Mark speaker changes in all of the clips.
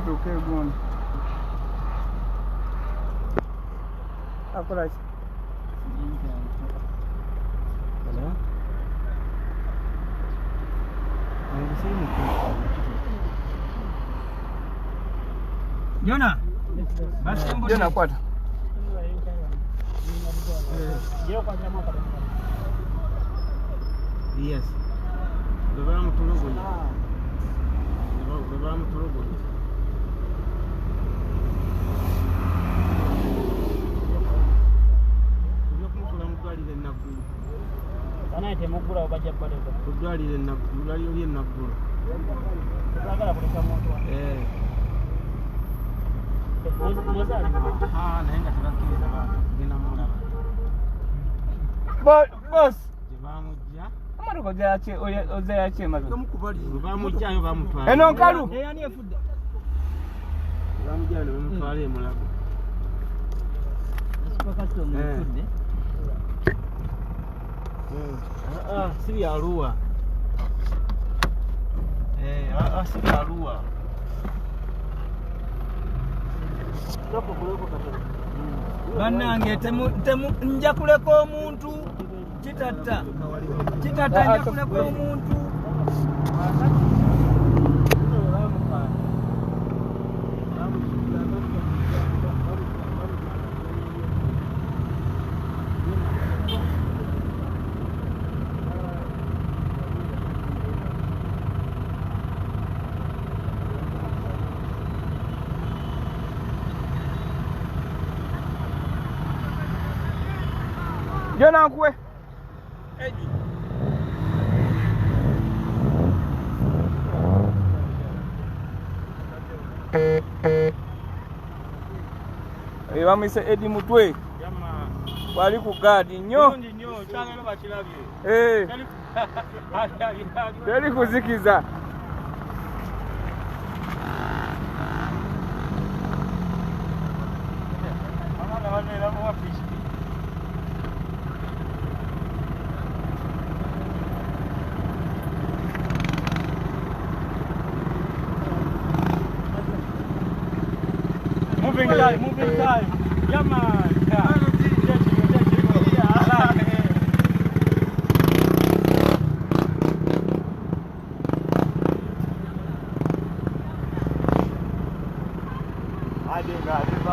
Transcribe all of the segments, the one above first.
Speaker 1: tuke gundi. Akola ki?
Speaker 2: Hello? Jona?
Speaker 1: Jona kwata.
Speaker 2: Yes. Baba mtulogo. Baba mtulogo. Mudwalire Naggulu.
Speaker 3: Kana temugula obajja baleka.
Speaker 2: Mudwalire Naggulu, mudwalire oli Naggulu.
Speaker 3: Twagala kuleka muntu wa. Mozali.
Speaker 2: Naye nga tebakkiriza bantu kugenda mulaba.
Speaker 1: Boss.
Speaker 2: Gye baamujja.
Speaker 1: Amaduko ozaya ki emaze?
Speaker 2: Bwe baamujjayo baamutwala.
Speaker 1: Eno nkalu.
Speaker 3: Eyani efudde.
Speaker 2: Baamujjayo ne bamutwala e Mulago.
Speaker 3: Asipakati omufudde.
Speaker 2: Siri Arua. Siri Arua.
Speaker 3: Bannange nja kuleka omuntu kitatta nja kuleka omuntu.
Speaker 1: Jona nkuwe. Bamwise Edi Mutwe. Wali ku gaadi nnyo. Teri kuzikiza.
Speaker 3: Moving time. Yeah, man.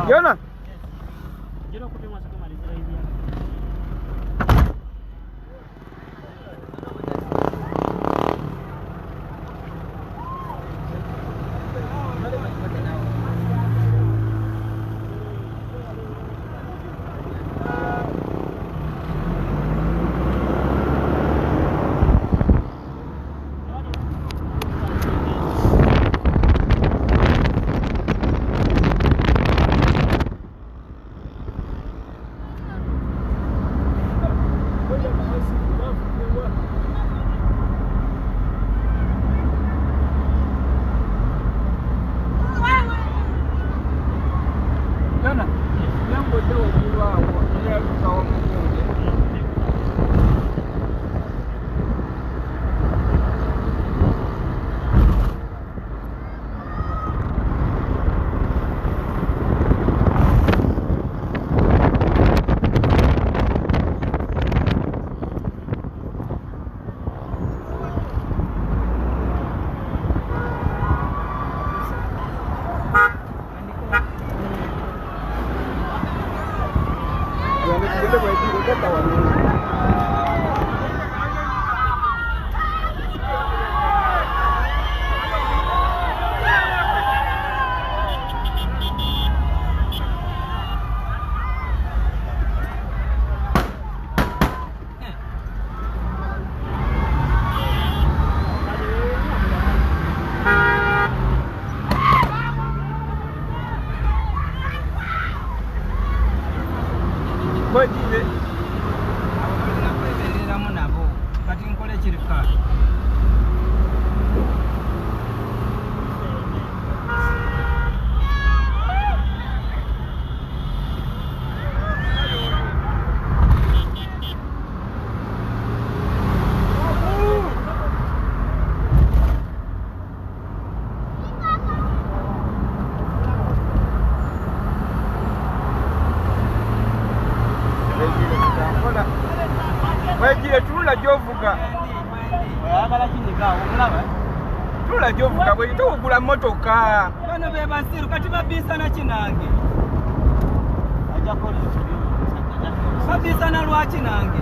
Speaker 1: Jona. tula gyovuga bwe tokugula mmotoka.
Speaker 3: Bano be basiru kati babisana kinange. Babisana lwaki nange.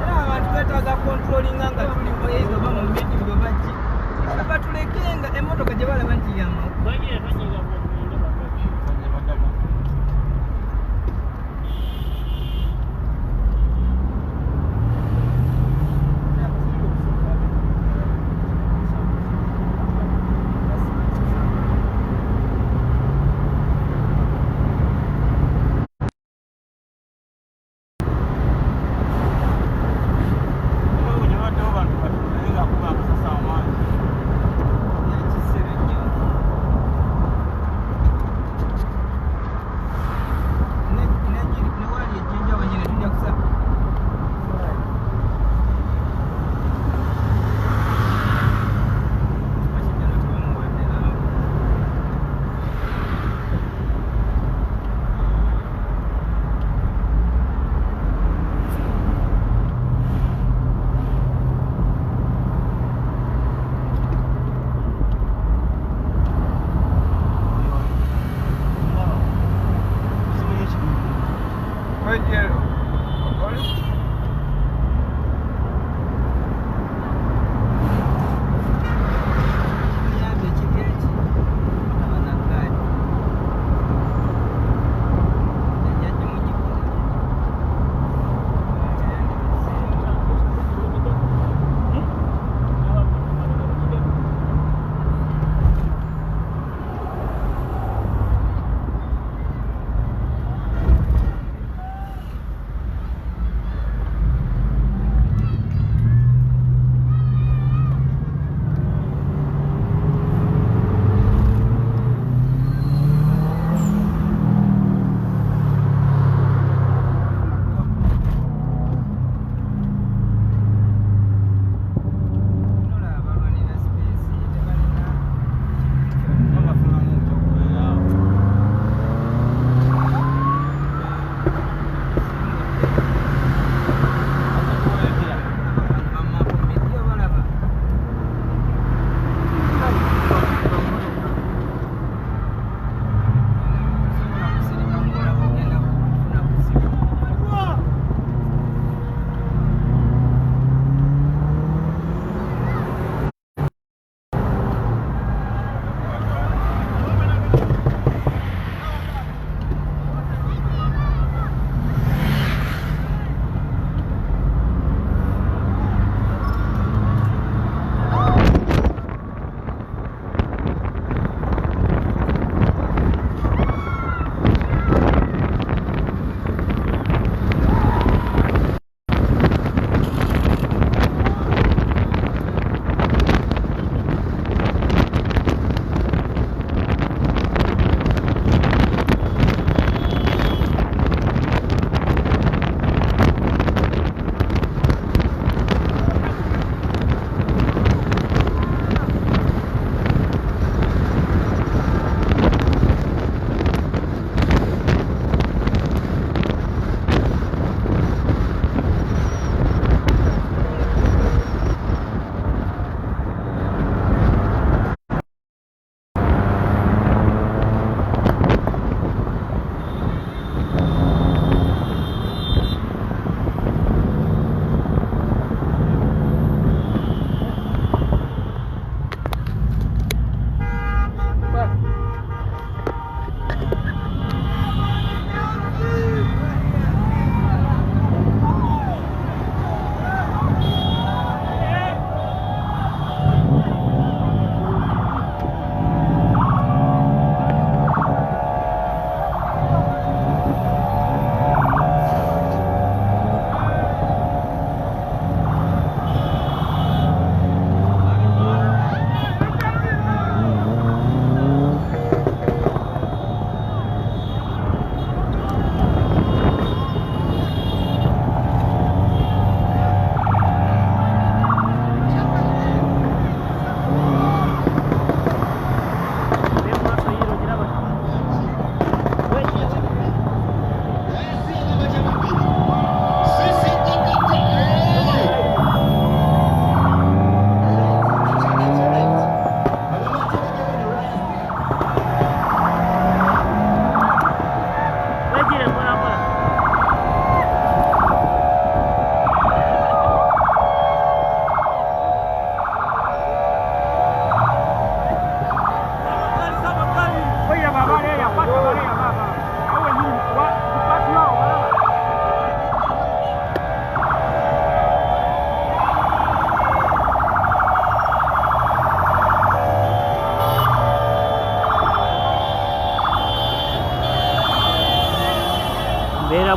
Speaker 3: Abantu betaaga controllinga nga tuli boyega ba mu meeting baji. Abatulekenga emmotoka gye balaba nti yamma.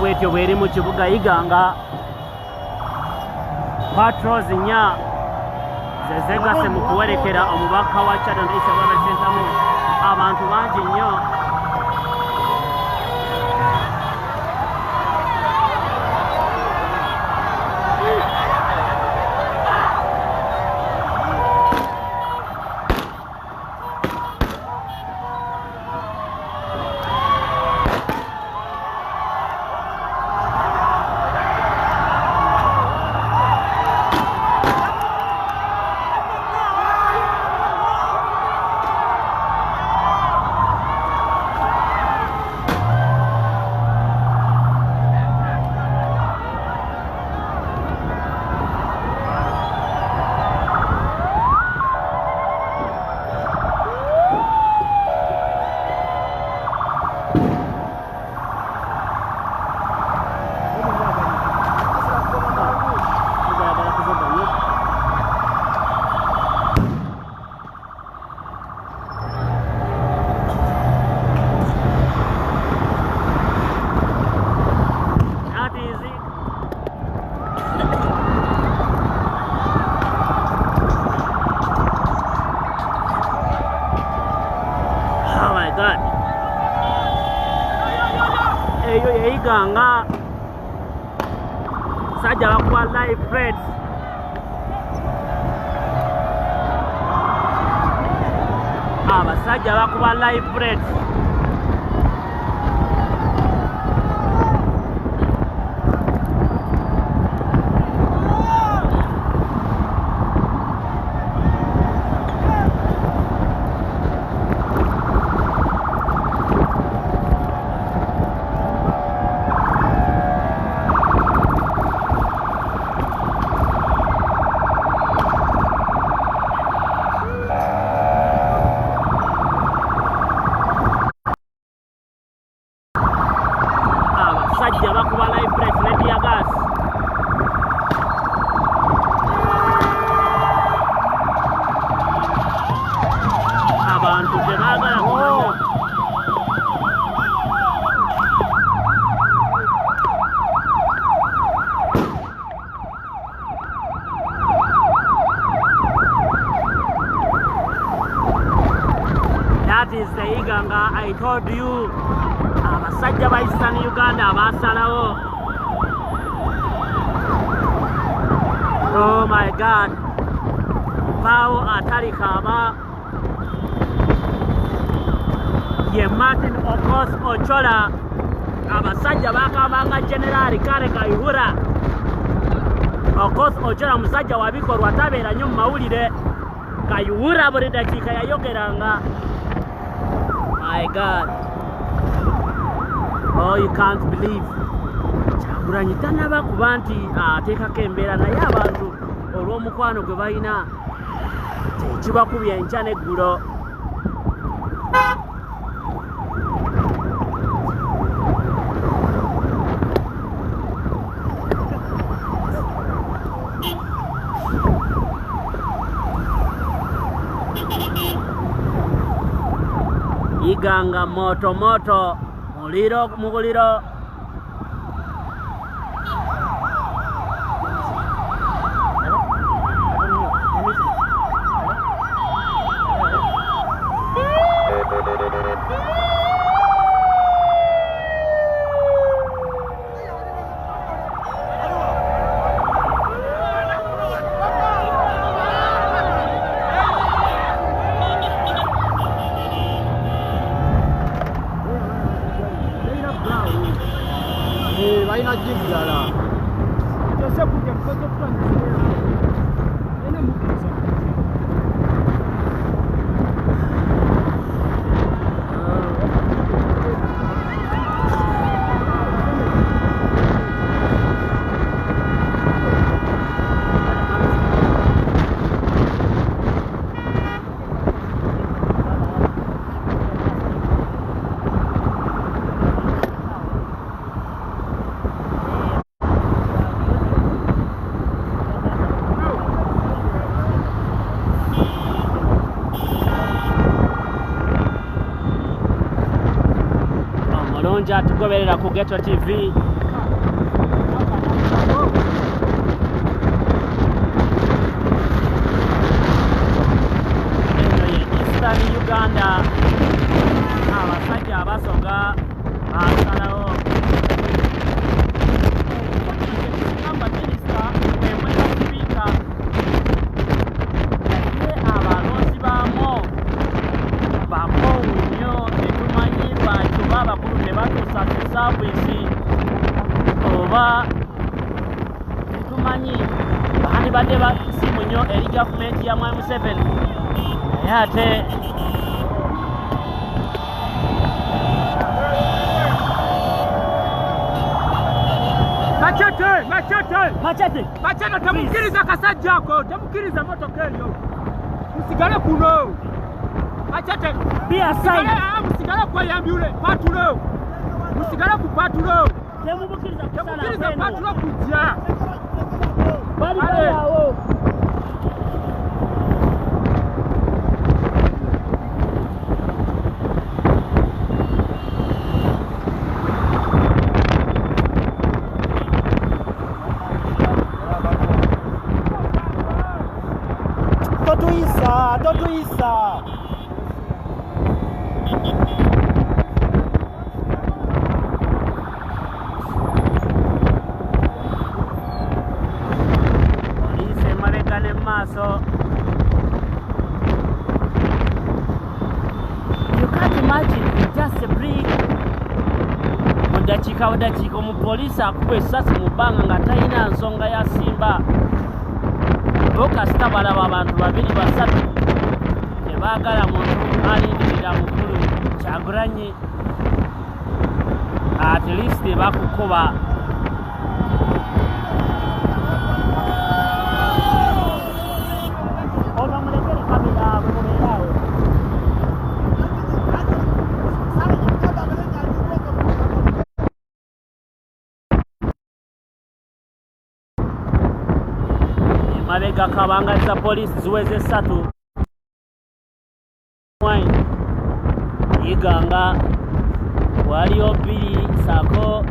Speaker 4: bwetyo bweri mu kibuga Iganga. Patrols nya zezegase mu kuwerekera omubaka wa Chadon Issa babasentamu abantu bangi nnyo. Iganga sajja bakuba live threats abasajja bakuba live threats I told you abasajja ba Eastern Uganda abasalawo. Oh my God, Pao Atarikaba ye Martin Okos Ochola abasajja bakabanga General Kale Kayihura. Okos Ochola musajja wabikorwa tabeera nnyo mu mawulire. Kayihura buli dakiika yayogeranga. My God. Oh, you can't believe. Kyagulanyi tanaba kuba nti ateekako embeera naye abantu olw'omukwano gwe balina tekibakubya enkya n'eggulo. Iganga moto moto muliro muguliro. Tugoberera ku Ghetto TV nga asalawo okugamba minisita emwera sipiika naye abalonzi baamu bakoowu nnyo tetumanyi lwaki oba abakulu tebatuusa ku saavisi oba tetumanyi bandibadde basimu nnyo eri gavumenti ya Mwai Museveni naye ate
Speaker 3: Machete temukiriza kasajja ako temukiriza motoka eyo musigale kuno Machete musigale kwa yambule patulo musigale ku patulo temukiriza patulo kujja bali bawo Totuisa. Polisi marekane maaso. You can't imagine just a break. Mudakiika omupoliisi akuba essasi mu bbanga nga talina nsonga ya simba. Kasita balaba abantu babiri basatu tebaagala muntu alindirira mukulu Kyagulanyi at least bakukuba ono mulekere kamera mubeerawo mabega kabanga za polisi ziweze 3 iganga waliyo 2 sako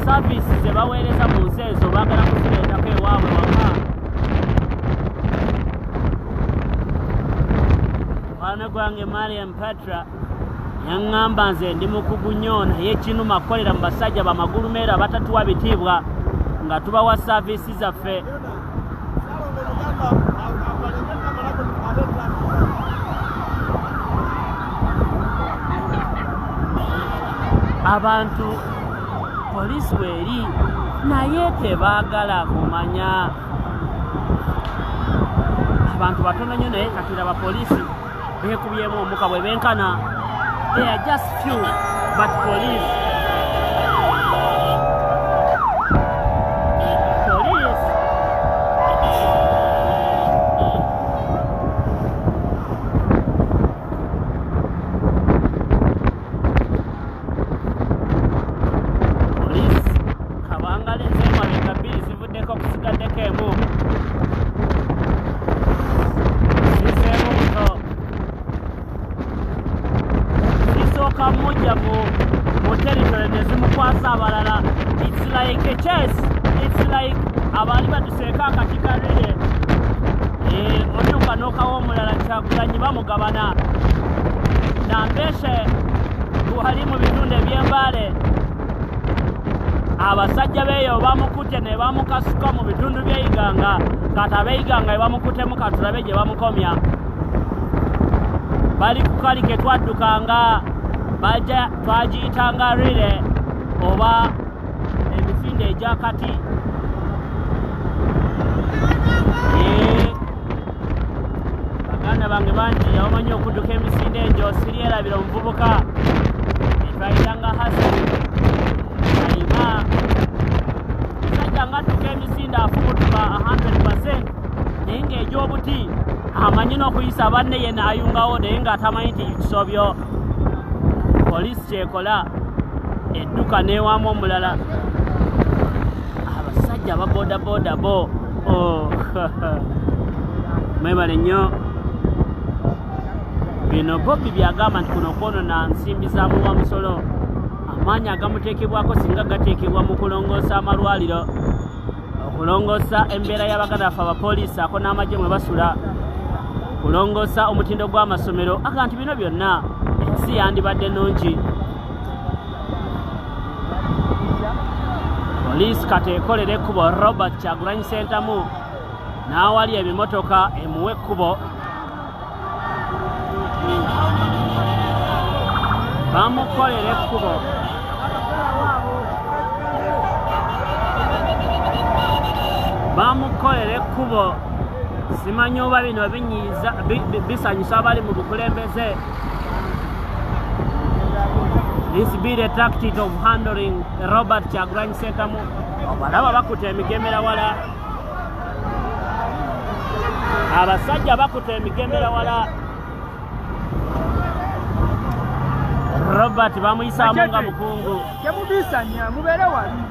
Speaker 3: services zebaweereza mu nsi ezo baagala kuzireetako ewaabwe waka. Mwana gwange Mariam Patra yaŋŋamba nze ndi mukugu nnyo naye kinuma kukolera mu basajja bamagulumeera abatatuwa bitiibwa nga tubawa saavisi zaffe. Abantu poliisi weeri naye tebaagala kumanya
Speaker 4: abantu batono nnyo naye katira abapoliisi beekubyemu omuka bwe benkana. They are just few but police bamugabana nambeshe buhali mu bitunde by'embale abasajja beeyo bamukute ne bamukasuka mu bitundu by'Iganga kati ab'Iganga bamukutemu katulabe gye bamukomya bali ku kali ke twaddukanga bajja twagiyitanga rile oba emisinde egyakati bange bangi abamanyi okudduka emisinde egyo siryerabira omuvubuka etwayitanga Hassan ayima musajja nga adduka emisinde afubutuka 100% naye ng'egyobuti amanyi n'okuyisa banne ye naayungawo naye ng'atamanyi nti kisobyo poliisi kyekola edduka neewamu omulala abasajja ababoodabooda bo mwebale nnyo bino Bobby byagamba nti kuno kwonona nsimbi za muwa musolo amaanyi agamuteekebwako singa gateekebwa mu kulongoosa amalwaliro okulongoosa embeera y'abaganda baffe abapoliisi ako n'amagye mwe basula kulongoosa omutindo gw'amasomero aga nti bino byonna ensi yandibadde nnungi poliisi kati ekolera ekkubo Robert Kyagulanyi Ssentamu n'awali ebimotoka emuwe ekkubo bamukolera ekkubo bamukolera ekkubo simanyi oba bino binyiiza bisanyusa abali mu bukulembeze. This be the tactic of handling Robert Kyagulanyi Ssentamu obalaba bakuta emigemera wala abasajja bakuta emigemera wala Robert bamuyisaamu nga mukungu
Speaker 1: temubisanya mubeere wali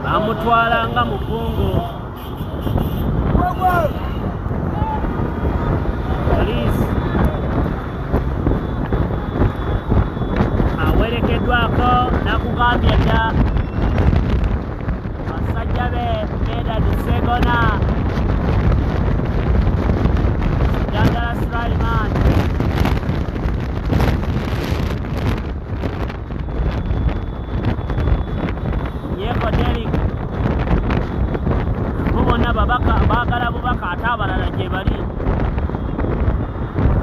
Speaker 4: bamutwala nga mukungu poliisi awerekeddwako nakugambye dda basajja be Medad Segona Jandala Sulaiman Nyeko Derek bubona babaka baagala bubaka ate abalala gye bali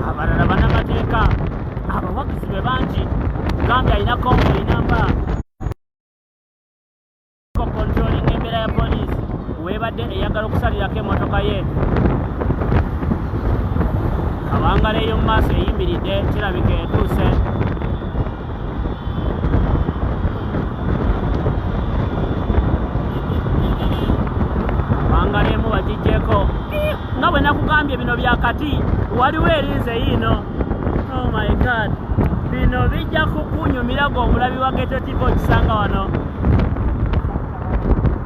Speaker 4: abalala bannamateeka abawagizi be bangi gambye alina konvoyi namba controlling embeera ya poliisi weebadde eyagala okusalirako emmotoka ye kabangala ey'omu maaso eyimiridde kirabika etuuse kabangala emu bagijjeko nga bwe nakugambye bino byakati waliwo erinze yiino. Oh my God, bino bijja kukunyumirago omulabi wa Ghetto TV okisanga wano.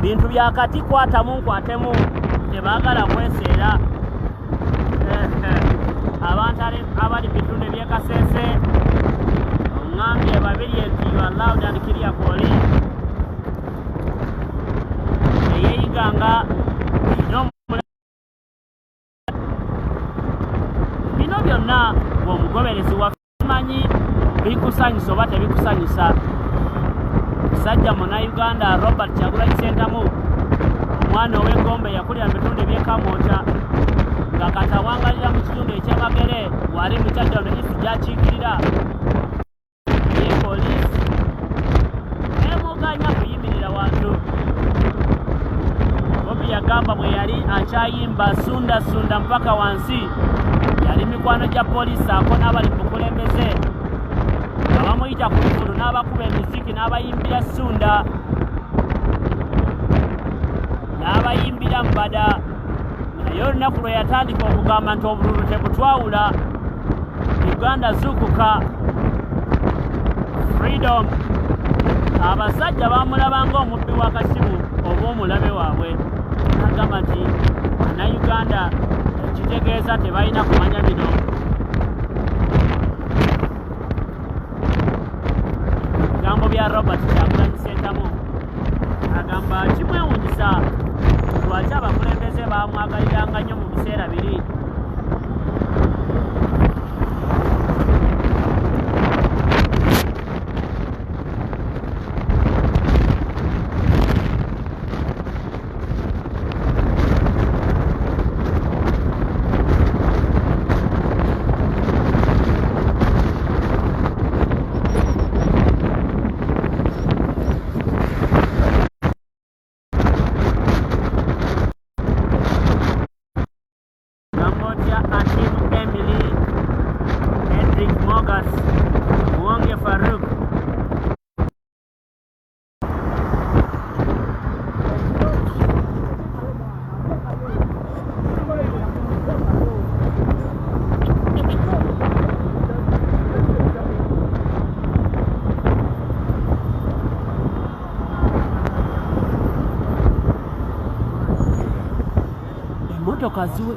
Speaker 4: Bintu byakati kwatamu nkwatemu tebaagala kweseera abantu abali bitundu ebyekasese oŋŋambye babiri enti you are loud and clear koli eyeeyiganga bino byonna bw'omugoberezi wamanyi bikusanyusa oba tebikusanyusa. Musajja Munnayuganda Robert Kyagulanyi Ssentamu omwana ow'Engombe yakulira mu bitundu eby'Kamwokya nga kati awangalira mu kitundu eky'Emagere wali mu Kyaddondo East gy'akiikirira ye poliisi emuganya kuyimirira wantu. Bobby yagamba akyayimba sunda sunda mpaka wansi yali mikwano gya poliisi ako n'abali mu bukulembeze nga bamuyita ku lufulu n'abakuba emiziki n'abayimbira sunda n'abayimbira mbada naye olunaku lwe yatandika okugamba nti obululu tebutwawula Uganda zuukuka freedom abasajja bamulabanga omubbi w'akasimu oba omulabe waabwe agamba nti Bannayuganda ekitegeeza tebalina kumanya bino ebigambo bya Robert Kyagulanyi Ssentamu agamba kimwewunyisa lwaki abakulembeze bamwagaliranga nnyo mu biseera biri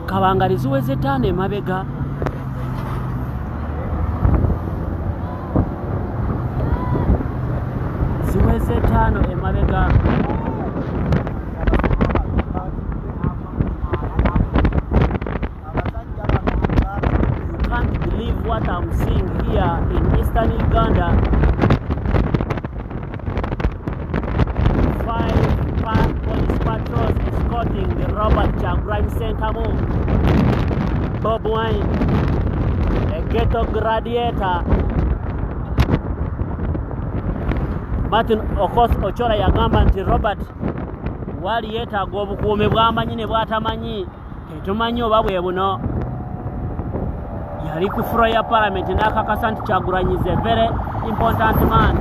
Speaker 4: kabanga liziweze 5 emabega ziweze 5 emabega You can't believe what I'm seeing here in eastern Uganda. 5 police patrols escorting the Robert Kyagulanyi Ssentamu, Bob Wine, a ghetto gladiator. Martin Ochola yagamba nti Robert wali yeetaaga obukuumi bw'amanyi ne bw'atamanyi tetumanyi oba bwe buno. Yali ku floor ya parliament n'akakasa nti Kyagulanyi is a very important man.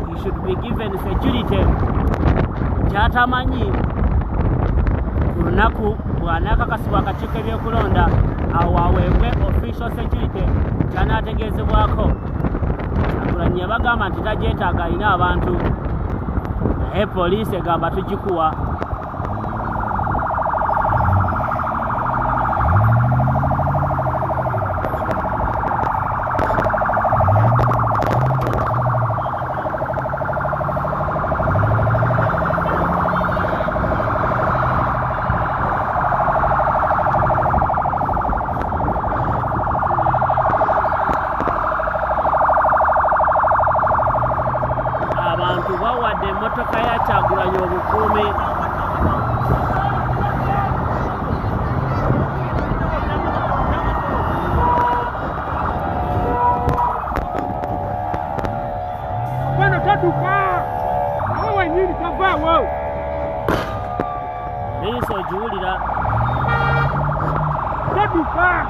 Speaker 4: He should be given security. Kyatamanyi ku lunaku bw'anaakakasibwa akakiiko ebyokulonda awo aweebwe official security ky'anaategeezebwako. Kyagulanyi yabagamba nti tagyetaaga alina abantu naye poliisi egamba tugikuwa. Bawadde emmotoka ya Kyagulanyi obukuumi.
Speaker 1: Bwana tatuka awo wenyini kavaawo
Speaker 4: Liiso ogiwulira
Speaker 1: tatuka.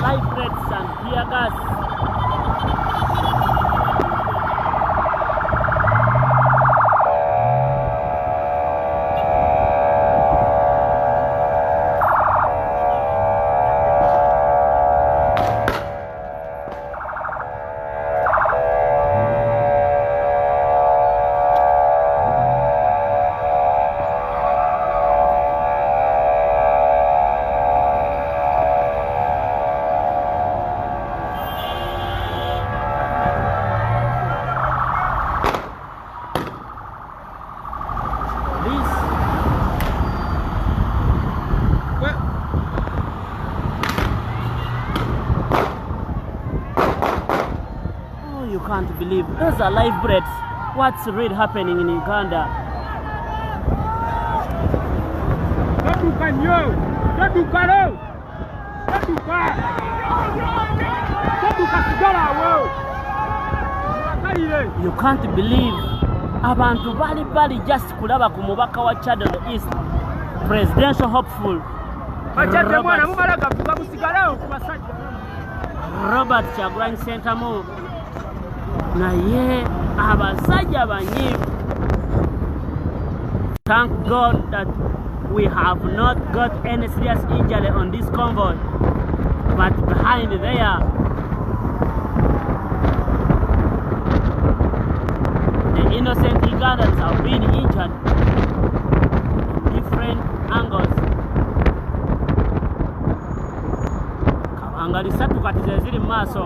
Speaker 4: live threats and tear gas. You can't believe those are live breaths. What's really happening in Uganda?
Speaker 1: Tatuka
Speaker 4: You can't believe abantu bali just kulaba ku mubaka wa Channel East presidential hopeful Robert Kyagulanyi Ssentamu naye abasajja banyiivu. Thank God that we have not got any serious injury on this convoy, but behind there the innocent Ugandans have been injured in different angles. Kabanga 3 kati ze ziri mu maaso.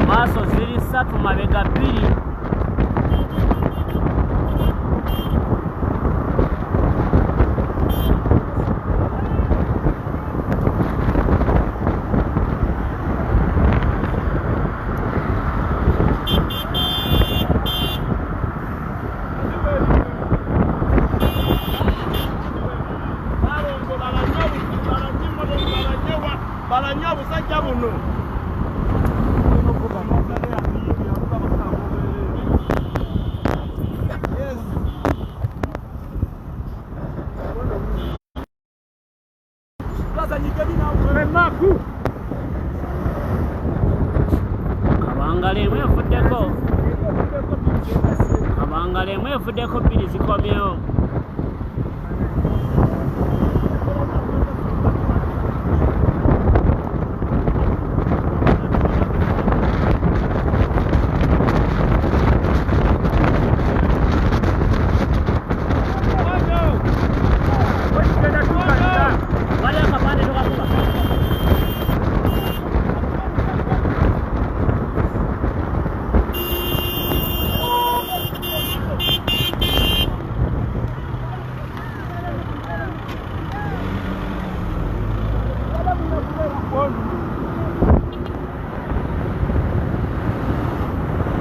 Speaker 4: Maaso ziri 3 mabega 2. Kabanga lemwe evuddeko 2 zikomyewo.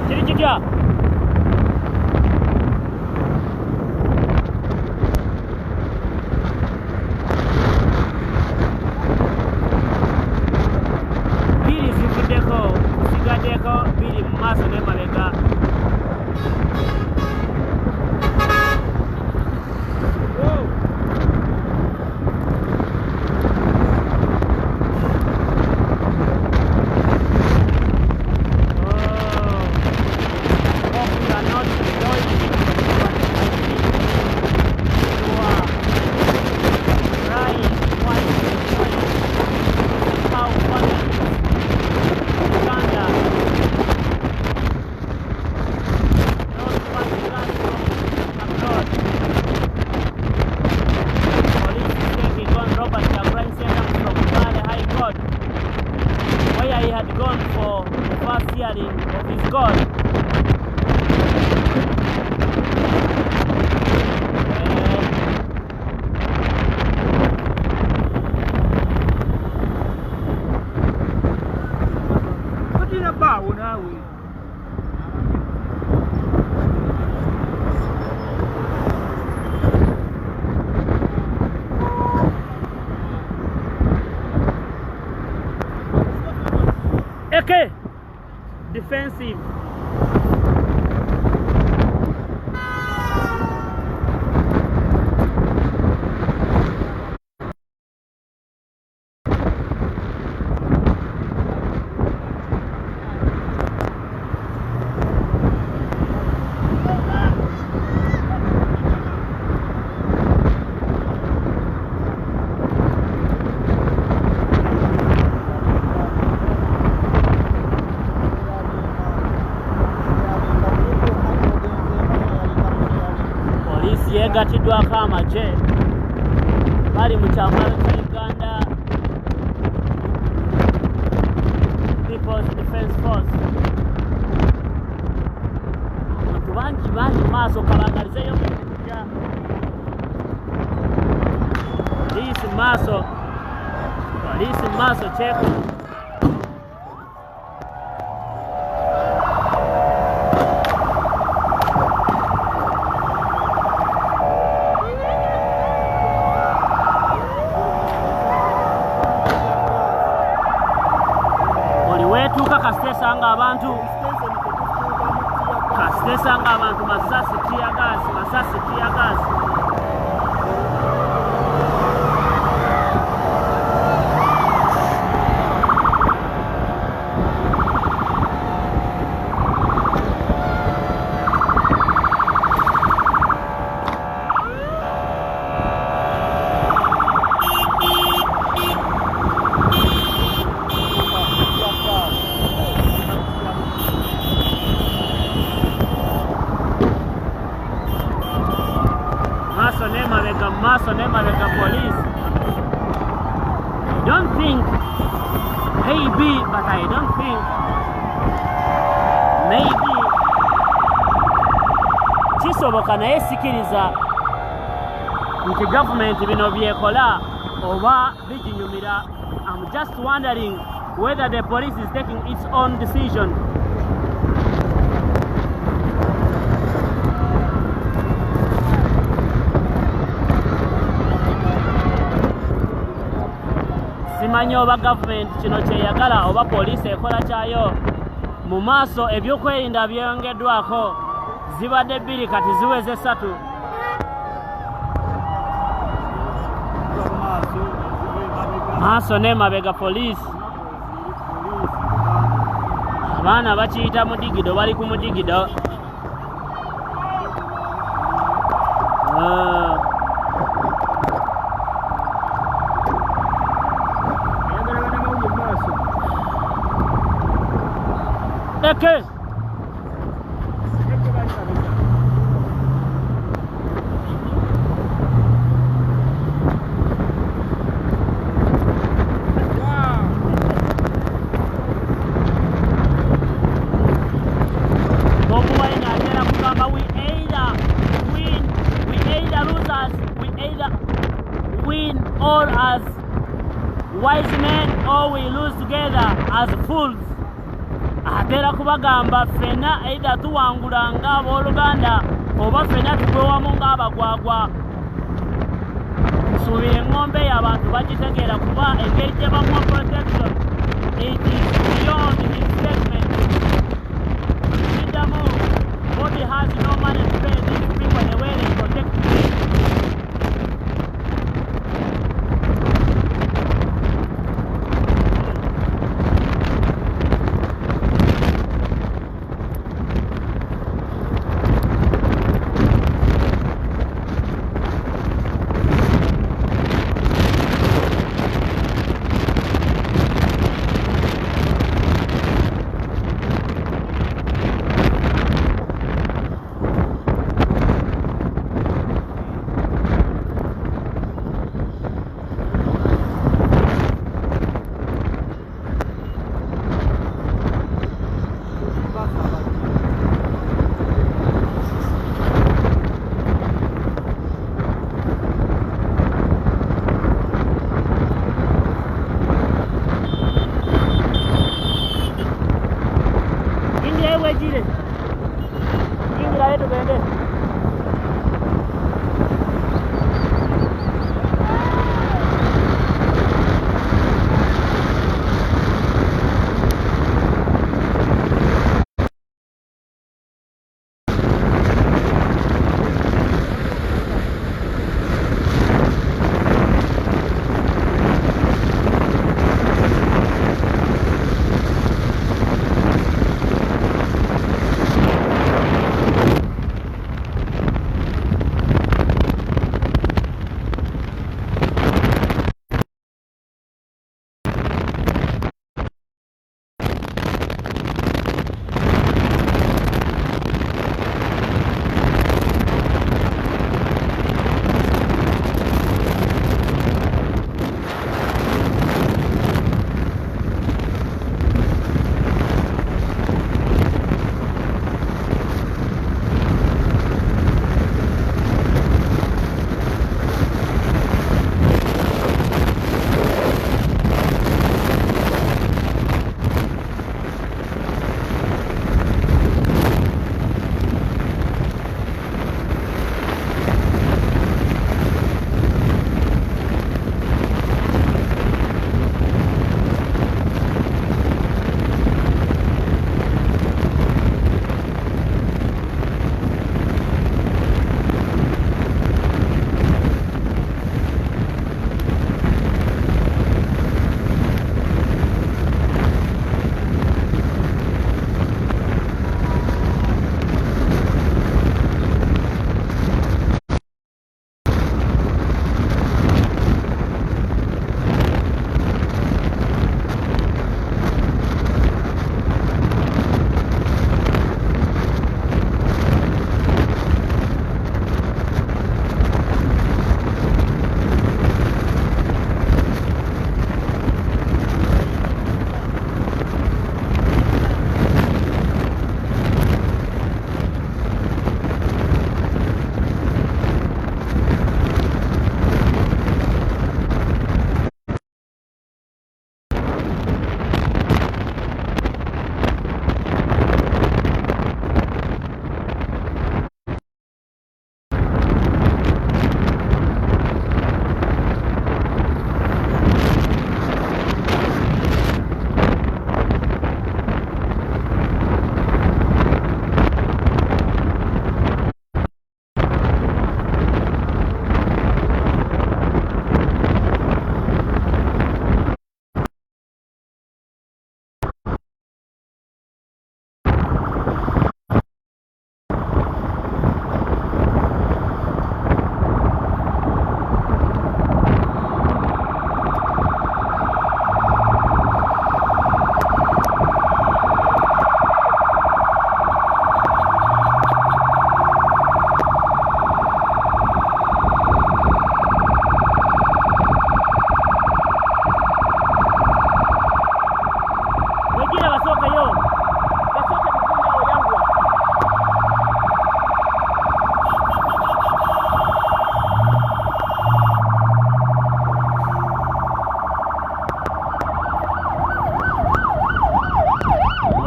Speaker 4: Chirichikya. Bili zivuddeko, zigaddeko, bili mu maaso n'emabega. Okay, defensive. bagatiddwako amagye bali mu kyamalo kya Uganda People's Defence Force. Abantu bangi bangi maaso kabangalizeyo kujja polisi maaso cheko kasitesanga abantu masasi tiyagasi Maso Nemavega police. I don't think maybe, but I don't think maybe kisoboka naye sikiriza nti government bino byekola oba bijinyumira. I'm just wondering whether the police is taking its own decision. Simanyi oba government kino kyeyagala oba poliisi ekola kyayo. Mu maaso ebyokwerinda byeyongeddwako zibadde 2 kati ziweze 3. Maaso n'emabega poliisi. Abaana bakiyita mudigido bali ku mudigido. Okay. Win all as wise men or we lose together as fools. Atera kubagamba fena either tuwangulanga abooluganda oba fena tugwewamu ng'abagwagwa. Nsuubira engombe y'abantu bagitegeera kuba engeri gye bamuwa protection it is beyond his statement. Kiddamu body has no money to pay these people the way they protect him.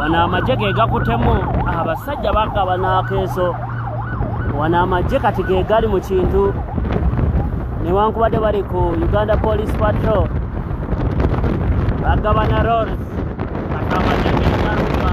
Speaker 4: wano amagye ge gakutemu abasajja bagaba n'akeeso wano amagye kati ge gali mu kintu newankubadde bali ku Uganda Police Patrol bagaba na rolls kati amagye gegalumba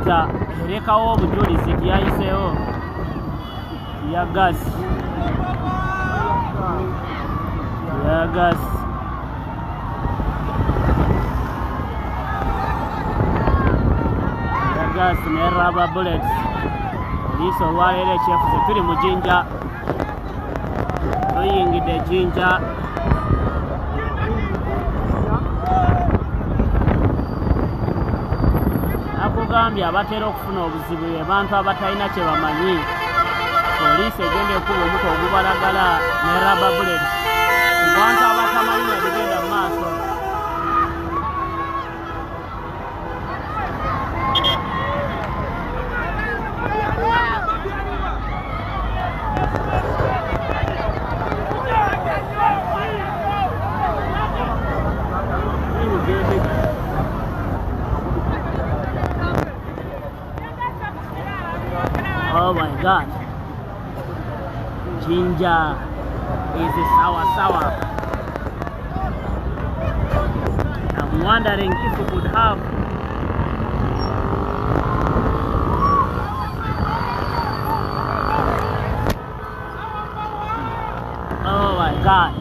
Speaker 4: Jinja erekawo obujulizi byayiseewo ya gasi ne rubber bullets. Poliisi olwaleero ekyefuze tuli mu Jinja, tuyingidde Jinja. Nakugambye abatera okufuna obuzibu be bantu abatalina kye bamanyi. Poliisi egenda ekuba omuto ogubalagala ne rubber bullets ku bantu abatamanyi na bigenda mu maaso. Oh my God, Jinja is sour. I'm wondering if we could have oh my God.